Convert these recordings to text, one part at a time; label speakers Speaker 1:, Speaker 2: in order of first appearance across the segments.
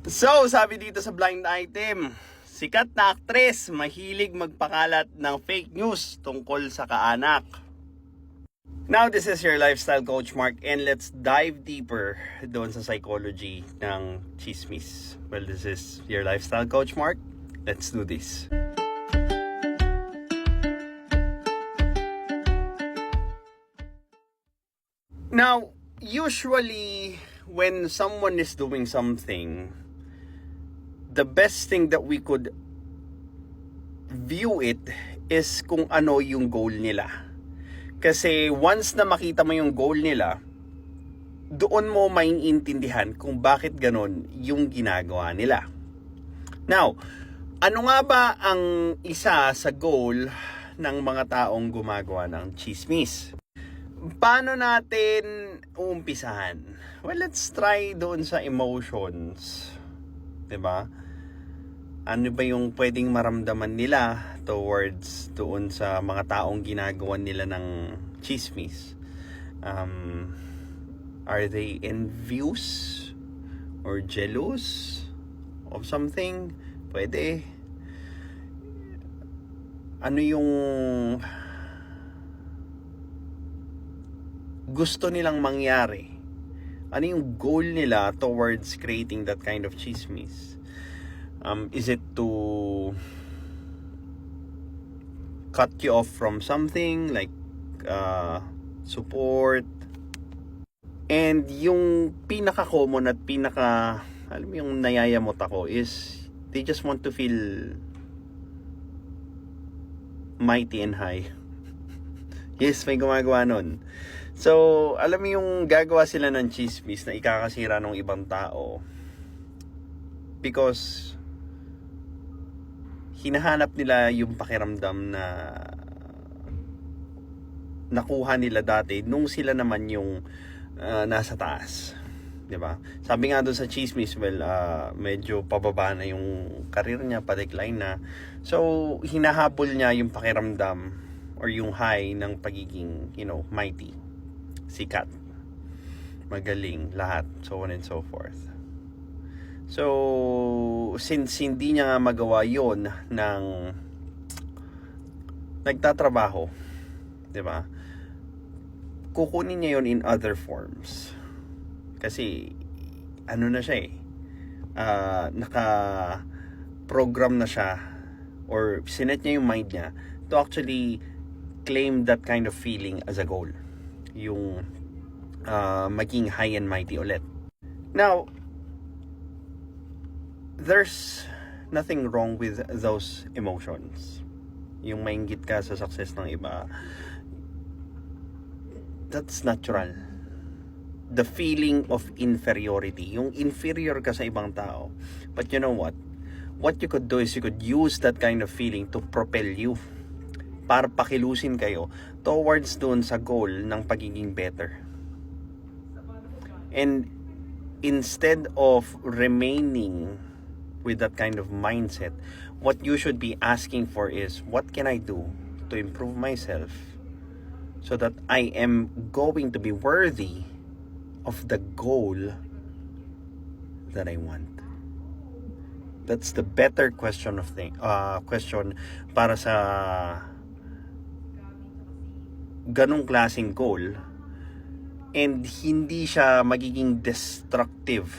Speaker 1: So, sabi dito sa blind item, sikat na aktres mahilig magpakalat ng fake news tungkol sa kaanak. Now, this is your lifestyle coach Mark, and let's dive deeper doon sa psychology ng chismis. Well, this is your lifestyle coach Mark. Let's do this. Now, usually when someone is doing something, the best thing that we could view it is kung ano yung goal nila. Kasi once na makita mo yung goal nila, doon mo maiintindihan kung bakit ganon yung ginagawa nila. Now, ano nga ba ang isa sa goal ng mga taong gumagawa ng chismis? Paano natin uumpisahan? Well, let's try doon sa emotions. 'Di ba? Ano ba yung pwedeng maramdaman nila towards doon sa mga taong ginagawa nila ng chismis? Are they envious or jealous of something? Pwede. Ano yung gusto nilang mangyari? Ano yung goal nila towards creating that kind of chismis? Is it to cut you off from something like support? And yung pinaka-common at alam mo yung nayayamot ako is they just want to feel mighty and high. Yes, may gumagawa nun. So, alam mo yung gagawa sila ng chismis na ikakasira ng ibang tao because hinahanap nila yung pakiramdam na nakuha nila dati nung sila naman yung nasa taas. 'Di ba? Sabi nga doon sa chismis, well, medyo pababa na yung career niya, pa-decline na. So, hinahabol niya yung pakiramdam or yung high ng pagiging, mighty, sikat, magaling, lahat, so on and so forth. So, since hindi niya nga magawa yon ng nagtatrabaho, 'di ba? Kukunin niya yon in other forms. Kasi ano na siya naka-program na siya or sinet niya yung mind niya to actually claim that kind of feeling as a goal. Yung maging high and mighty ulit. Now, there's nothing wrong with those emotions. Yung mainggit ka sa success ng iba, that's natural. The feeling of inferiority. Yung inferior ka sa ibang tao. But you know what? What you could do is you could use that kind of feeling to propel you. Para pakilusin kayo towards doon sa goal ng pagiging better. And instead of remaining with that kind of mindset, what you should be asking for is, what can I do to improve myself so that I am going to be worthy of the goal that I want? That's the better question para sa ganong klaseng goal, and hindi siya magiging destructive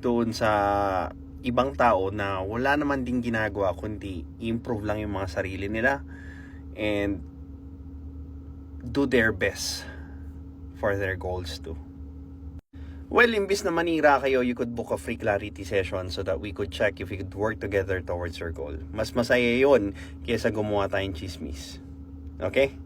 Speaker 1: doon sa ibang tao na wala naman din ginagawa kundi improve lang yung mga sarili nila and do their best for their goals too. Well, imbis na manira kayo, you could book a free clarity session so that we could check if we could work together towards your goal. Mas masaya yun kaysa gumawa tayong chismis. Okay?